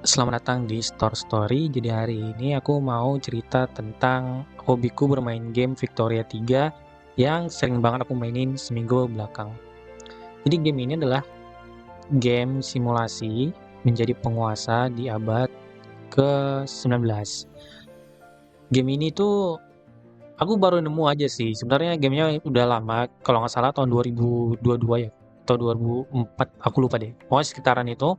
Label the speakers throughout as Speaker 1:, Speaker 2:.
Speaker 1: Selamat datang di Store Story. Jadi hari ini aku mau cerita tentang hobiku bermain game Victoria 3 yang sering banget aku mainin seminggu belakang. Jadi game ini adalah game simulasi menjadi penguasa di abad ke-19. Game ini tuh aku baru nemu aja sih. Sebenarnya gamenya udah lama, kalau nggak salah tahun 2022 ya, atau 2004, aku lupa deh. Pokoknya sekitaran itu.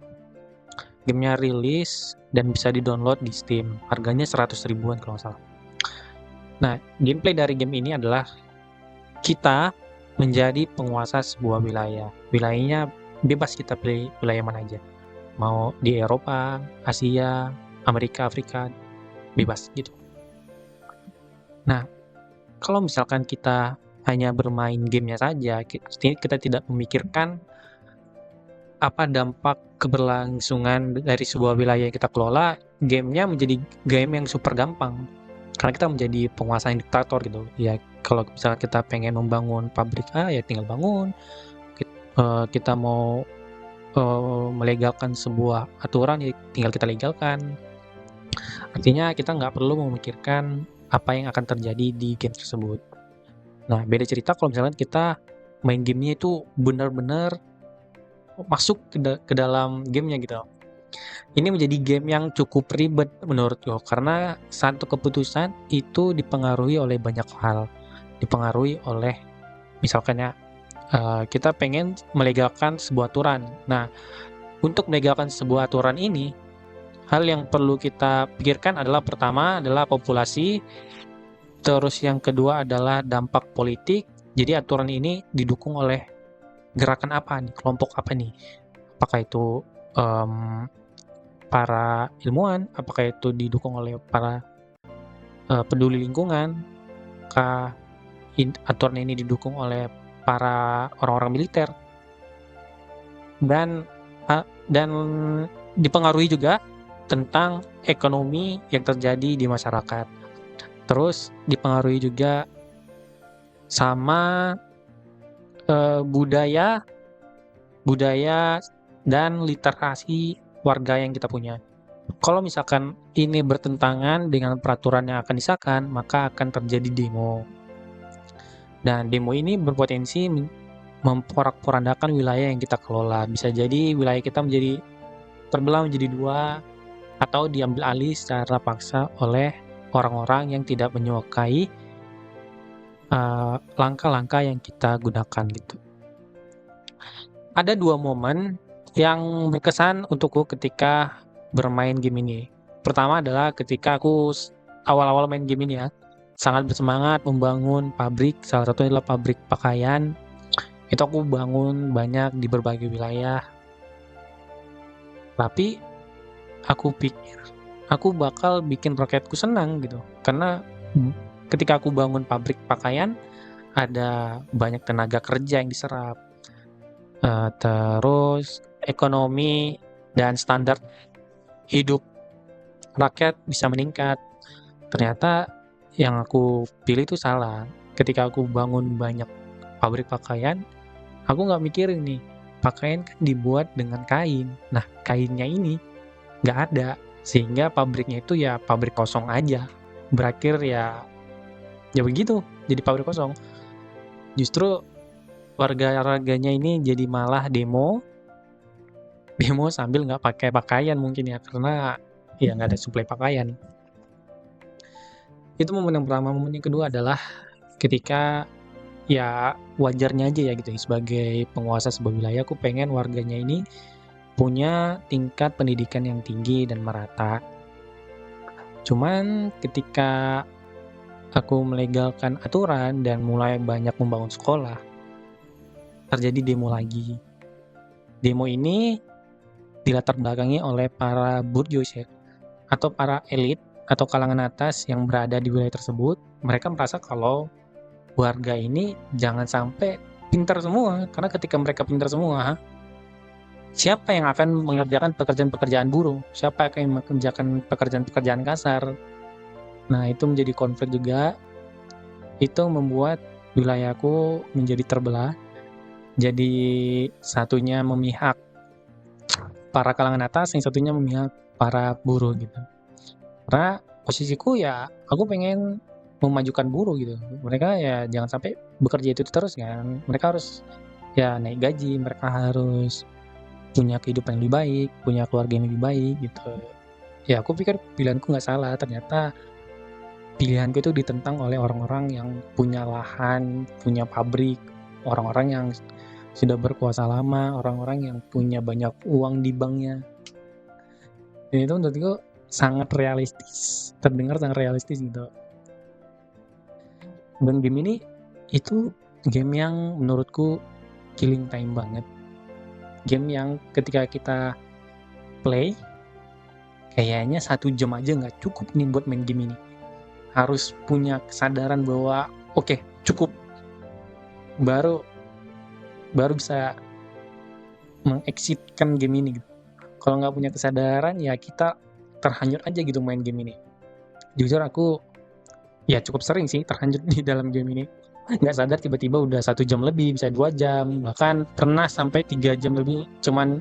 Speaker 1: Gamenya rilis dan bisa di-download di Steam. Harganya 100 ribuan kalau nggak salah. Nah, gameplay dari game ini adalah kita menjadi penguasa sebuah wilayah. Wilayahnya bebas, kita pilih wilayah mana aja. Mau di Eropa, Asia, Amerika, Afrika, bebas gitu. Nah, kalau misalkan kita hanya bermain gamenya saja, artinya kita tidak memikirkan apa dampak keberlangsungan dari sebuah wilayah yang kita kelola, gamenya menjadi game yang super gampang. Karena kita menjadi penguasa yang diktator gitu. Ya, kalau misalnya kita pengen membangun pabrik A, ya tinggal bangun. Kita mau melegalkan sebuah aturan, ya tinggal kita legalkan. Artinya kita nggak perlu memikirkan apa yang akan terjadi di game tersebut. Nah, beda cerita kalau misalnya kita main gamenya itu benar-benar masuk ke dalam gamenya gitu. Ini menjadi game yang cukup ribet menurutku, karena satu keputusan itu dipengaruhi oleh banyak hal. Dipengaruhi oleh misalkan ya, kita pengen melegalkan sebuah aturan. Nah, untuk melegalkan sebuah aturan ini, hal yang perlu kita pikirkan adalah pertama adalah populasi, terus yang kedua adalah dampak politik. Jadi aturan ini didukung oleh gerakan apa nih, kelompok apa nih? Apakah itu para ilmuwan, apakah itu didukung oleh para peduli lingkungan, apakah aturan ini didukung oleh para orang-orang militer, dan dan dipengaruhi juga tentang ekonomi yang terjadi di masyarakat. Terus dipengaruhi juga sama budaya dan literasi warga yang kita punya. Kalau misalkan ini bertentangan dengan peraturan yang akan disahkan, maka akan terjadi demo. Dan demo ini berpotensi memporak-porandakan wilayah yang kita kelola. Bisa jadi wilayah kita menjadi terbelah menjadi dua, atau diambil alih secara paksa oleh orang-orang yang tidak menyukai langkah-langkah yang kita gunakan gitu. Ada dua momen yang berkesan untukku ketika bermain game ini. Pertama adalah ketika aku awal-awal main game ini ya, sangat bersemangat membangun pabrik, salah satunya adalah pabrik pakaian. Itu aku bangun banyak di berbagai wilayah. Tapi aku pikir aku bakal bikin rakyatku senang gitu. Karena ketika aku bangun pabrik pakaian, ada banyak tenaga kerja yang diserap. Terus ekonomi dan standar hidup rakyat bisa meningkat. Ternyata yang aku pilih itu salah. Ketika aku bangun banyak pabrik pakaian, aku nggak mikirin nih, pakaian kan dibuat dengan kain. Nah, kainnya ini nggak ada, sehingga pabriknya itu ya pabrik kosong aja. Berakhir ya begitu, jadi pabrik kosong. Justru warga-warganya ini jadi malah demo sambil nggak pakai pakaian mungkin ya, karena ya nggak ada suplai pakaian. Itu momen yang pertama. Momen yang kedua adalah ketika ya wajarnya aja ya gitu, sebagai penguasa sebuah wilayah aku pengen warganya ini punya tingkat pendidikan yang tinggi dan merata. Cuman ketika aku melegalkan aturan dan mulai banyak membangun sekolah, terjadi demo lagi. Demo ini dilatar belakangi oleh para bourgeois atau para elit atau kalangan atas yang berada di wilayah tersebut. Mereka merasa kalau warga ini jangan sampai pintar semua, karena ketika mereka pintar semua, siapa yang akan mengerjakan pekerjaan-pekerjaan buruh? Siapa yang mengerjakan pekerjaan-pekerjaan kasar? Nah, itu menjadi konflik juga. Itu membuat wilayahku menjadi terbelah. Jadi satunya memihak para kalangan atas, yang satunya memihak para buruh gitu. Karena posisiku ya aku pengen memajukan buruh gitu. Mereka ya jangan sampai bekerja itu terus kan. Mereka harus ya naik gaji, mereka harus punya kehidupan yang lebih baik, punya keluarga yang lebih baik gitu. Ya aku pikir pilihanku nggak salah, ternyata pilihanku itu ditentang oleh orang-orang yang punya lahan, punya pabrik, orang-orang yang sudah berkuasa lama, orang-orang yang punya banyak uang di banknya. Dan itu menurutku sangat realistis, terdengar sangat realistis gitu. Dan game ini itu game yang menurutku killing time banget. Game yang ketika kita play, kayaknya 1 jam aja nggak cukup nih buat main game ini. Harus punya kesadaran bahwa oke, cukup. Baru bisa mengexitkan game ini gitu. Kalau nggak punya kesadaran ya kita terhanyut aja gitu main game ini. Jujur aku ya cukup sering sih terhanyut di dalam game ini. Nggak sadar tiba-tiba udah 1 jam lebih, bisa 2 jam, bahkan pernah sampai 3 jam lebih cuman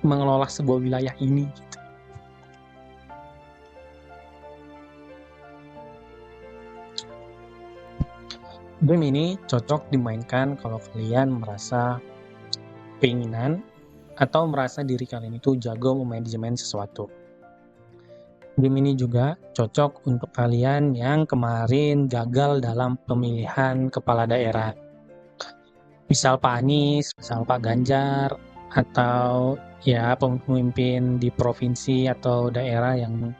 Speaker 1: mengelola sebuah wilayah ini gitu. Game ini cocok dimainkan kalau kalian merasa keinginan atau merasa diri kalian itu jago memanajemen sesuatu. Game ini juga cocok untuk kalian yang kemarin gagal dalam pemilihan kepala daerah. Misal Pak Anies, misal Pak Ganjar, atau ya pemimpin di provinsi atau daerah yang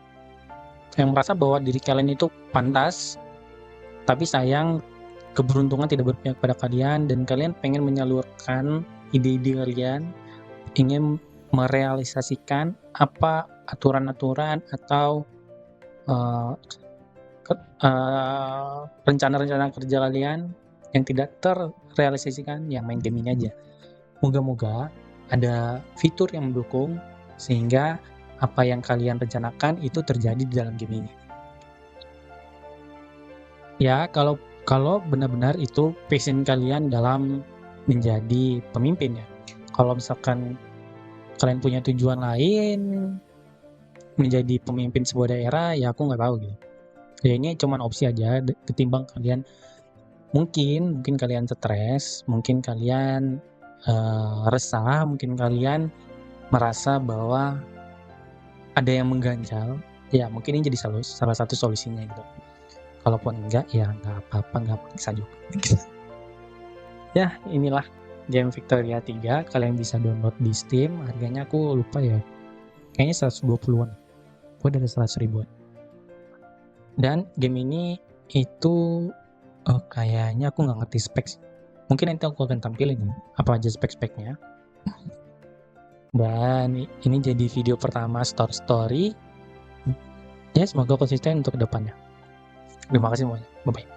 Speaker 1: merasa bahwa diri kalian itu pantas, tapi sayang keberuntungan tidak berpihak pada kalian dan kalian pengen menyalurkan ide-ide kalian, ingin merealisasikan apa aturan-aturan atau rencana-rencana kerja kalian yang tidak terrealisasikan, ya main game ini aja. Moga-moga ada fitur yang mendukung sehingga apa yang kalian rencanakan itu terjadi di dalam game ini. Ya, kalau benar-benar itu passion kalian dalam menjadi pemimpin ya. Kalau misalkan kalian punya tujuan lain menjadi pemimpin sebuah daerah, ya aku nggak tahu gitu. Ya ini cuman opsi aja ketimbang kalian mungkin kalian stres, mungkin kalian resah, mungkin kalian merasa bahwa ada yang mengganjal, ya mungkin ini jadi salah satu solusinya gitu. Kalaupun enggak, ya nggak apa-apa, nggak paksa juga. Ya, inilah game Victoria 3, kalian bisa download di Steam, harganya aku lupa ya, kayaknya 120-an, gue dari 100 ribuan. Dan game ini itu kayaknya aku nggak ngerti spek, mungkin nanti aku akan tampilin apa aja spek-speknya. Dan ini jadi video pertama story. Ya, semoga konsisten untuk kedepannya. Terima kasih semuanya. Bye-bye.